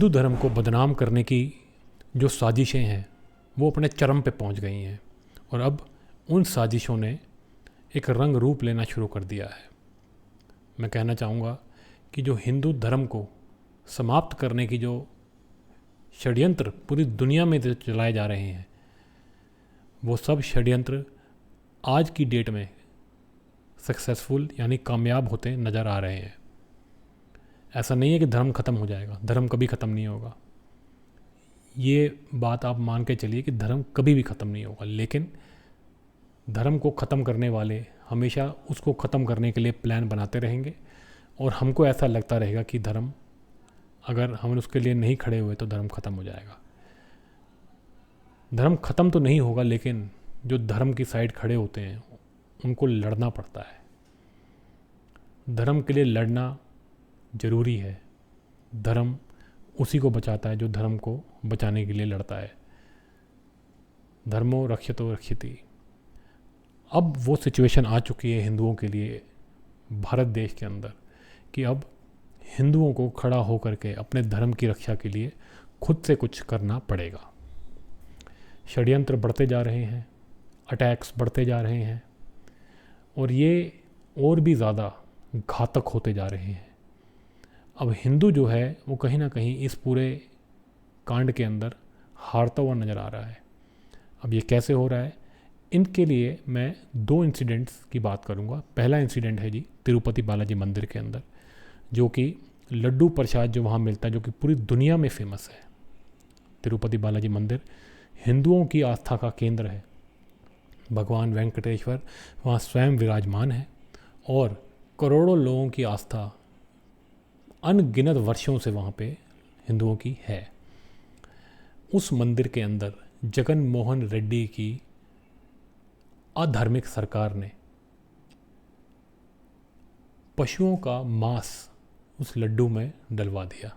हिंदू धर्म को बदनाम करने की जो साजिशें हैं वो अपने चरम पे पहुंच गई हैं और अब उन साजिशों ने एक रंग रूप लेना शुरू कर दिया है। मैं कहना चाहूँगा कि जो हिंदू धर्म को समाप्त करने की जो षड्यंत्र पूरी दुनिया में जो चलाए जा रहे हैं वो सब षड्यंत्र आज की डेट में सक्सेसफुल यानी कामयाब होते नज़र आ रहे हैं। ऐसा नहीं है कि धर्म ख़त्म हो जाएगा, धर्म कभी ख़त्म नहीं होगा। ये बात आप मान के चलिए कि धर्म कभी भी ख़त्म नहीं होगा, लेकिन धर्म को ख़त्म करने वाले हमेशा उसको ख़त्म करने के लिए प्लान बनाते रहेंगे और हमको ऐसा लगता रहेगा कि धर्म, अगर हम उसके लिए नहीं खड़े हुए तो धर्म ख़त्म हो जाएगा। धर्म ख़त्म तो नहीं होगा, लेकिन जो धर्म की साइड खड़े होते हैं उनको लड़ना पड़ता है। धर्म के लिए लड़ना ज़रूरी है। धर्म उसी को बचाता है जो धर्म को बचाने के लिए लड़ता है। धर्मो रक्षतो रक्षिति। अब वो सिचुएशन आ चुकी है हिंदुओं के लिए भारत देश के अंदर कि अब हिंदुओं को खड़ा होकर के अपने धर्म की रक्षा के लिए खुद से कुछ करना पड़ेगा। षड्यंत्र बढ़ते जा रहे हैं, अटैक्स बढ़ते जा रहे हैं और ये और भी ज़्यादा घातक होते जा रहे हैं। अब हिंदू जो है वो कहीं ना कहीं इस पूरे कांड के अंदर हारता हुआ नज़र आ रहा है। अब ये कैसे हो रहा है, इनके लिए मैं 2 इंसिडेंट्स की बात करूँगा। पहला इंसिडेंट है जी तिरुपति बालाजी मंदिर के अंदर, जो कि लड्डू प्रसाद जो वहाँ मिलता है, जो कि पूरी दुनिया में फेमस है। तिरुपति बालाजी मंदिर हिंदुओं की आस्था का केंद्र है। भगवान वेंकटेश्वर वहाँ स्वयं विराजमान है और करोड़ों लोगों की आस्था अनगिनत वर्षों से वहाँ पे हिंदुओं की है। उस मंदिर के अंदर जगन मोहन रेड्डी की अधार्मिक सरकार ने पशुओं का मांस उस लड्डू में डलवा दिया।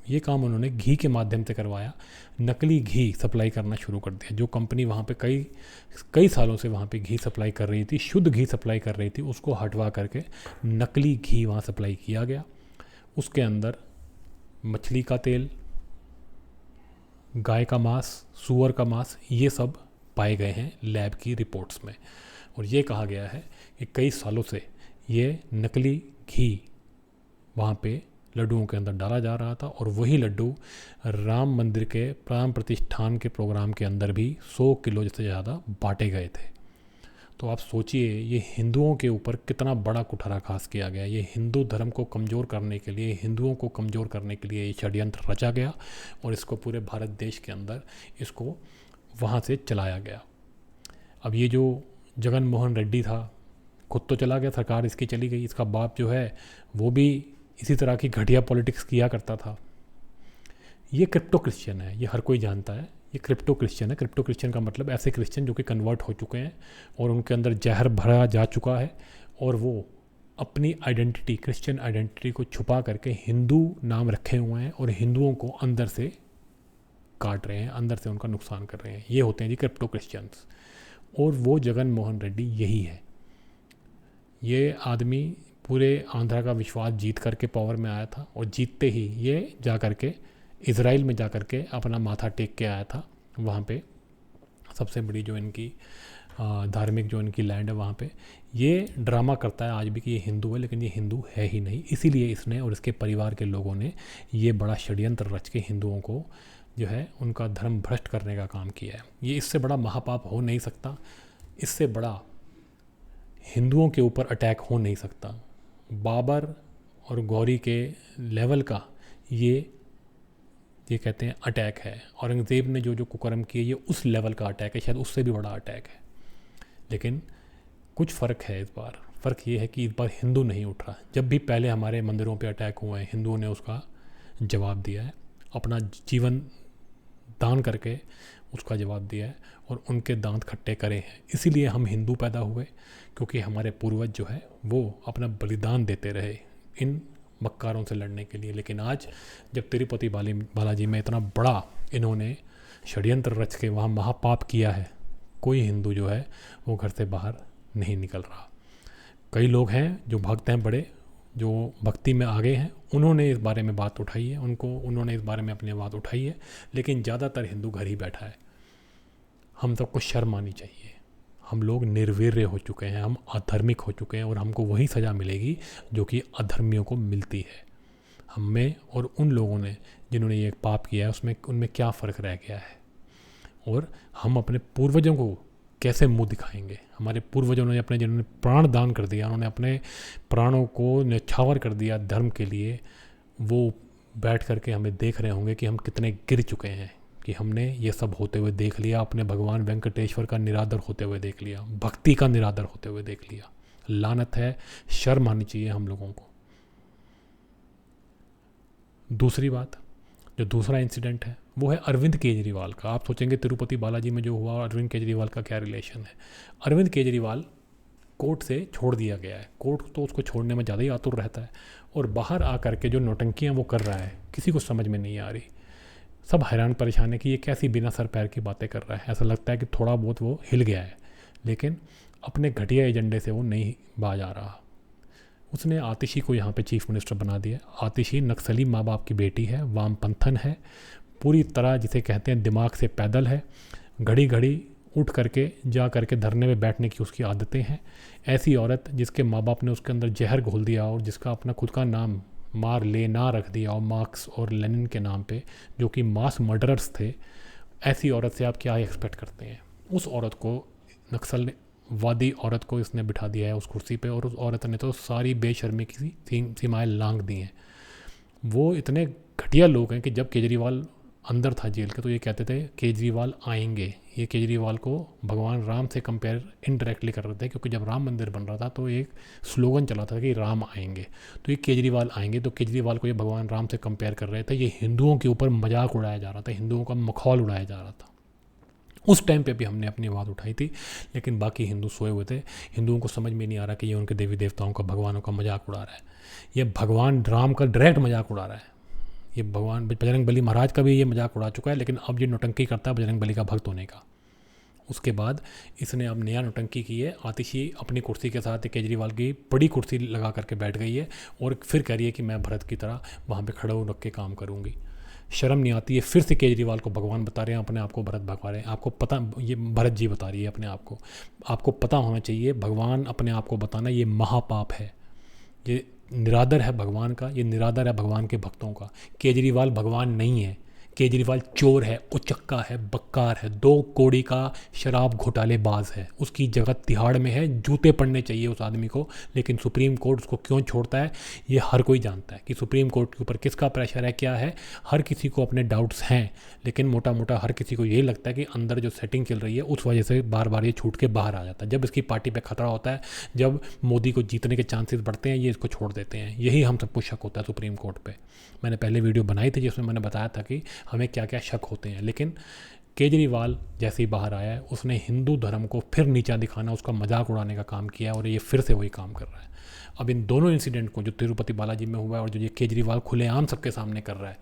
ये काम उन्होंने घी के माध्यम से करवाया। नकली घी सप्लाई करना शुरू कर दिया। जो कंपनी वहाँ पे कई सालों से वहाँ पे घी सप्लाई कर रही थी, शुद्ध घी सप्लाई कर रही थी, उसको हटवा करके नकली घी वहाँ सप्लाई किया गया। उसके अंदर मछली का तेल, गाय का मांस, सूअर का मांस, ये सब पाए गए हैं लैब की रिपोर्ट्स में। और ये कहा गया है कि कई सालों से ये नकली घी वहाँ पे लड्डुओं के अंदर डाला जा रहा था और वही लड्डू राम मंदिर के प्राण प्रतिष्ठान के प्रोग्राम के अंदर भी 100 किलो से ज़्यादा बांटे गए थे। तो आप सोचिए ये हिंदुओं के ऊपर कितना बड़ा कुठाराघात किया गया। ये हिंदू धर्म को कमज़ोर करने के लिए, हिंदुओं को कमज़ोर करने के लिए ये षड्यंत्र रचा गया और इसको पूरे भारत देश के अंदर इसको वहाँ से चलाया गया। अब ये जो जगन मोहन रेड्डी था खुद तो चला गया, सरकार इसकी चली गई। इसका बाप जो है वो भी इसी तरह की घटिया पॉलिटिक्स किया करता था। ये क्रिप्टो क्रिश्चियन है, ये हर कोई जानता है। ये क्रिप्टो क्रिश्चियन है। क्रिप्टो क्रिश्चियन का मतलब ऐसे क्रिश्चियन जो कि कन्वर्ट हो चुके हैं और उनके अंदर जहर भरा जा चुका है और वो अपनी आइडेंटिटी, क्रिश्चियन आइडेंटिटी को छुपा करके हिंदू नाम रखे हुए हैं और हिंदुओं को अंदर से काट रहे हैं, अंदर से उनका नुकसान कर रहे हैं। ये होते हैं जी क्रिप्टो क्रिश्चियंस। और वो जगन मोहन रेड्डी यही है। ये आदमी पूरे आंध्रा का विश्वास जीत करके पावर में आया था और जीतते ही ये जा करके इज़राइल में जा करके अपना माथा टेक के आया था। वहाँ पे सबसे बड़ी जो इनकी धार्मिक जो इनकी लैंड है वहाँ पे ये ड्रामा करता है आज भी कि ये हिंदू है, लेकिन ये हिंदू है ही नहीं। इसीलिए इसने और इसके परिवार के लोगों ने ये बड़ा षड्यंत्र रच के हिंदुओं को जो है उनका धर्म भ्रष्ट करने का काम किया है। ये इससे बड़ा महापाप हो नहीं सकता, इससे बड़ा हिंदुओं के ऊपर अटैक हो नहीं सकता। बाबर और गौरी के लेवल का ये कहते हैं अटैक है। औरंगज़ेब ने जो जो कुकर्म किए ये उस लेवल का अटैक है, शायद उससे भी बड़ा अटैक है। लेकिन कुछ फ़र्क है इस बार। फ़र्क ये है कि इस बार हिंदू नहीं उठ रहा। जब भी पहले हमारे मंदिरों पे अटैक हुए हैं हिंदुओं ने उसका जवाब दिया है, अपना जीवन दान करके उसका जवाब दिया है और उनके दांत खट्टे करे हैं। इसीलिए हम हिंदू पैदा हुए, क्योंकि हमारे पूर्वज जो है वो अपना बलिदान देते रहे इन मक्कारों से लड़ने के लिए। लेकिन आज जब तिरुपति बालाजी में इतना बड़ा इन्होंने षड्यंत्र रच के वहाँ महापाप किया है, कोई हिंदू जो है वो घर से बाहर नहीं निकल रहा। कई लोग हैं जो भक्त हैं बड़े, जो भक्ति में आगे हैं उन्होंने इस बारे में बात उठाई है, उन्होंने इस बारे में अपनी बात उठाई है, लेकिन ज़्यादातर हिंदू घर ही बैठा है। हम सबको शर्म आनी चाहिए। हम लोग निर्वीर्य हो चुके हैं, हम अधर्मिक हो चुके हैं और हमको वही सज़ा मिलेगी जो कि अधर्मियों को मिलती है। हम में और उन लोगों ने जिन्होंने ये पाप किया है उसमें उनमें क्या फ़र्क रह गया है, और हम अपने पूर्वजों को कैसे मुंह दिखाएंगे। हमारे पूर्वजों ने अपने, जिन्होंने प्राण दान कर दिया, उन्होंने अपने प्राणों को न्यौछावर कर दिया धर्म के लिए, वो बैठ करके हमें देख रहे होंगे कि हम कितने गिर चुके हैं, कि हमने ये सब होते हुए देख लिया, अपने भगवान वेंकटेश्वर का निरादर होते हुए देख लिया, भक्ति का निरादर होते हुए देख लिया। लानत है, शर्म आनी चाहिए हम लोगों को। दूसरी बात, जो दूसरा इंसिडेंट है वो है अरविंद केजरीवाल का। आप सोचेंगे तिरुपति बालाजी में जो हुआ, अरविंद केजरीवाल का क्या रिलेशन है। अरविंद केजरीवाल कोर्ट से छोड़ दिया गया है, कोर्ट तो उसको छोड़ने में ज़्यादा ही आतुर रहता है, और बाहर आकर के जो नौटंकियाँ वो कर रहा है किसी को समझ में नहीं आ रही। सब हैरान परेशान है कि ये कैसी बिना सर पैर की बातें कर रहा है। ऐसा लगता है कि थोड़ा बहुत वो हिल गया है, लेकिन अपने घटिया एजेंडे से वो नहीं बाज आ रहा। उसने आतिशी को यहाँ पे चीफ मिनिस्टर बना दिया। आतिशी नक्सली माँ बाप की बेटी है, वामपंथन है, पूरी तरह जिसे कहते हैं दिमाग से पैदल है, घड़ी घड़ी उठ करके जा करके धरने में बैठने की उसकी आदतें हैं। ऐसी औरत जिसके माँ बाप ने उसके अंदर जहर घोल दिया और जिसका अपना खुद का नाम मार लेना रख दिया और मार्क्स और लेनिन के नाम पे, जो कि मास मर्डरर्स थे, ऐसी औरत से आप क्या एक्सपेक्ट करते हैं। उस औरत को, नक्सलवादी औरत को इसने बिठा दिया है उस कुर्सी पे, और उस औरत ने तो सारी बेशर्मी की सीमाएँ लांघ दी हैं। वो इतने घटिया लोग हैं कि जब केजरीवाल अंदर था जेल के तो ये कहते थे केजरीवाल आएंगे। ये केजरीवाल को भगवान राम से कंपेयर इनडायरेक्टली कर रहे थे, क्योंकि जब राम मंदिर बन रहा था तो एक स्लोगन चला था कि राम आएंगे, तो ये केजरीवाल आएंगे, तो केजरीवाल को ये भगवान राम से कंपेयर कर रहे थे। ये हिंदुओं के ऊपर मजाक उड़ाया जा रहा था, हिंदुओं का मखौल उड़ाया जा रहा था। उस टाइम पे भी हमने अपनी आवाज़ उठाई थी, लेकिन बाकी हिंदू सोए हुए थे। हिंदुओं को समझ में नहीं आ रहा कि ये उनके देवी देवताओं का, भगवानों का मजाक उड़ा रहा है। ये भगवान राम का डायरेक्ट मजाक उड़ा रहा है। ये भगवान बजरंग बली महाराज का भी ये मजाक उड़ा चुका है, लेकिन अब ये नौटंकी करता है बजरंग बली का भक्त होने का। उसके बाद इसने अब नया नौटंकी की है। आतिशी अपनी कुर्सी के साथ केजरीवाल की बड़ी कुर्सी लगा करके बैठ गई है और फिर कह रही है कि मैं भरत की तरह वहाँ पे खड़ा रख के काम करूँगी। शर्म नहीं आती है। फिर से केजरीवाल को भगवान बता रहे हैं, अपने आप को भरत भगवा रहे हैं। आपको पता, ये भरत जी बता रही है अपने आप को। आपको पता होना चाहिए, भगवान अपने आप को बताना ये महापाप है। ये निरादर है भगवान का, ये निरादर है भगवान के भक्तों का। केजरीवाल भगवान नहीं है, केजरीवाल चोर है, उचक्का है, बक्कार है, 2 कौड़ी का शराब घोटालेबाज है। उसकी जगह तिहाड़ में है, जूते पड़ने चाहिए उस आदमी को। लेकिन सुप्रीम कोर्ट उसको क्यों छोड़ता है ये हर कोई जानता है कि सुप्रीम कोर्ट के ऊपर किसका प्रेशर है, क्या है। हर किसी को अपने डाउट्स हैं, लेकिन मोटा मोटा हर किसी को यही लगता है कि अंदर जो सेटिंग चल रही है उस वजह से बार बार ये छूट के बाहर आ जाता है। जब इसकी पार्टी पर खतरा होता है, जब मोदी को जीतने के चांसेस बढ़ते हैं, ये इसको छोड़ देते हैं। यही हम सबको शक होता है सुप्रीम कोर्ट पर। मैंने पहले वीडियो बनाई थी जिसमें मैंने बताया था कि हमें क्या क्या शक होते हैं। लेकिन केजरीवाल जैसे ही बाहर आया है, उसने हिंदू धर्म को फिर नीचा दिखाना, उसका मजाक उड़ाने का काम किया, और ये फिर से वही काम कर रहा है। अब इन दोनों इंसिडेंट को, जो तिरुपति बालाजी में हुआ है और जो ये केजरीवाल खुलेआम सबके सामने कर रहा है,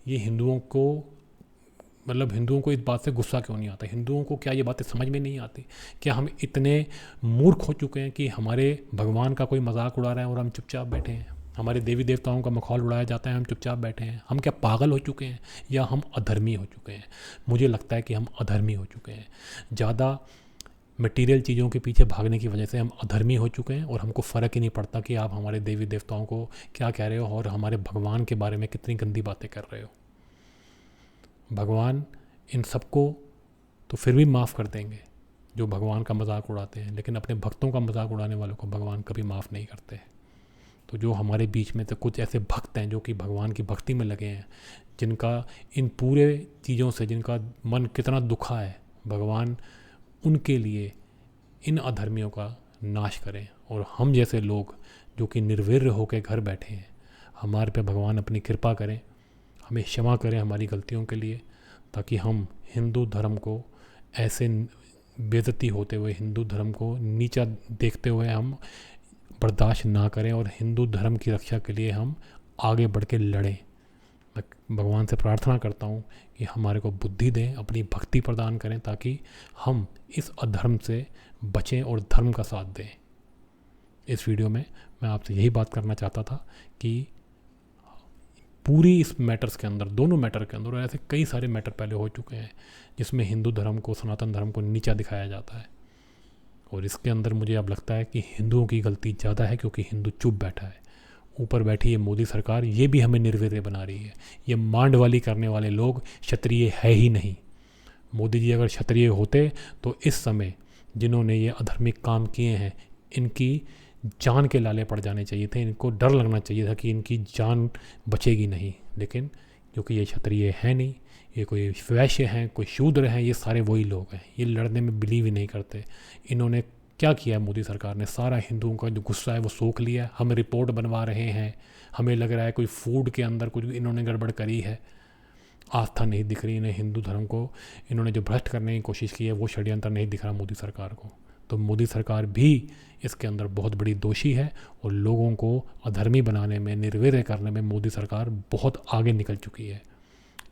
ये हिंदुओं को, मतलब हिंदुओं को इस बात से गुस्सा क्यों नहीं आता। हिंदुओं को क्या ये बातें समझ में नहीं आती? क्या हम इतने मूर्ख हो चुके हैं कि हमारे भगवान का कोई मजाक उड़ा रहा है और हम चुपचाप बैठे हैं? हमारे देवी देवताओं का मखौल उड़ाया जाता है, हम चुपचाप बैठे हैं? हम क्या पागल हो चुके हैं या हम अधर्मी हो चुके हैं? मुझे लगता है कि हम अधर्मी हो चुके हैं। ज़्यादा मटेरियल चीज़ों के पीछे भागने की वजह से हम अधर्मी हो चुके हैं, और हमको फ़र्क ही नहीं पड़ता कि आप हमारे देवी देवताओं को क्या कह रहे हो और हमारे भगवान के बारे में कितनी गंदी बातें कर रहे हो। भगवान इन सबको तो फिर भी माफ़ कर देंगे जो भगवान का मजाक उड़ाते हैं, लेकिन अपने भक्तों का मजाक उड़ाने वालों को भगवान कभी माफ़ नहीं करते। तो जो हमारे बीच में तो कुछ ऐसे भक्त हैं जो कि भगवान की भक्ति में लगे हैं, जिनका इन पूरे चीज़ों से जिनका मन कितना दुखा है, भगवान उनके लिए इन अधर्मियों का नाश करें। और हम जैसे लोग जो कि निर्वीर्य होकर घर बैठे हैं, हमारे पे भगवान अपनी कृपा करें, हमें क्षमा करें हमारी गलतियों के लिए, ताकि हम हिंदू धर्म को ऐसे बेइज्जती होते हुए, हिंदू धर्म को नीचा देखते हुए हम बर्दाश्त ना करें, और हिंदू धर्म की रक्षा के लिए हम आगे बढ़ के लड़ें। मैं भगवान से प्रार्थना करता हूँ कि हमारे को बुद्धि दें, अपनी भक्ति प्रदान करें, ताकि हम इस अधर्म से बचें और धर्म का साथ दें। इस वीडियो में मैं आपसे यही बात करना चाहता था कि पूरी इस मैटर्स के अंदर, दोनों मैटर के अंदर, और ऐसे कई सारे मैटर पहले हो चुके हैं जिसमें हिंदू धर्म को, सनातन धर्म को नीचा दिखाया जाता है। और इसके अंदर मुझे अब लगता है कि हिंदुओं की गलती ज़्यादा है, क्योंकि हिंदू चुप बैठा है। ऊपर बैठी है मोदी सरकार, ये भी हमें निर्वीर्य बना रही है। ये मांडवाली करने वाले लोग क्षत्रिय है ही नहीं। मोदी जी अगर क्षत्रिय होते तो इस समय जिन्होंने ये अधर्मिक काम किए हैं, इनकी जान के लाले पड़ जाने चाहिए थे। इनको डर लगना चाहिए था कि इनकी जान बचेगी नहीं। लेकिन क्योंकि ये क्षत्रिय है नहीं, ये कोई वैश्य हैं, कोई शूद्र हैं, ये सारे वही लोग हैं। ये लड़ने में बिलीव ही नहीं करते। इन्होंने क्या किया, मोदी सरकार ने सारा हिंदुओं का जो गुस्सा है वो सोख लिया। हम रिपोर्ट बनवा रहे हैं, हमें लग रहा है कोई फूड के अंदर कुछ इन्होंने गड़बड़ करी है। आस्था नहीं दिख रही इन्हें हिंदू धर्म को। इन्होंने जो भ्रष्ट करने की कोशिश की है वो षड्यंत्र नहीं दिख रहा मोदी सरकार को। तो मोदी सरकार भी इसके अंदर बहुत बड़ी दोषी है, और लोगों को अधर्मी बनाने में, निर्वीर्य करने में मोदी सरकार बहुत आगे निकल चुकी है।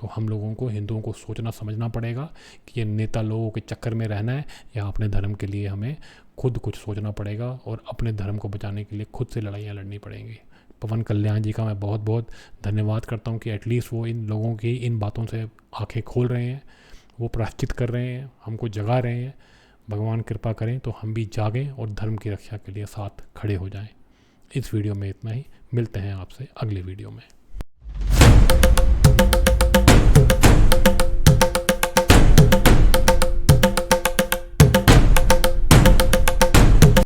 तो हम लोगों को, हिंदुओं को सोचना समझना पड़ेगा कि ये नेता लोगों के चक्कर में रहना है, या अपने धर्म के लिए हमें खुद कुछ सोचना पड़ेगा और अपने धर्म को बचाने के लिए खुद से लड़ाइयाँ लड़नी पड़ेंगी। पवन कल्याण जी का मैं बहुत बहुत धन्यवाद करता हूँ कि एटलीस्ट वो इन लोगों की इन बातों से आंखें खोल रहे हैं, वो प्रायश्चित कर रहे हैं, हमको जगा रहे हैं। भगवान कृपा करें तो हम भी जागें और धर्म की रक्षा के लिए साथ खड़े हो जाएं। इस वीडियो में इतना ही। मिलते हैं आपसे अगले वीडियो में।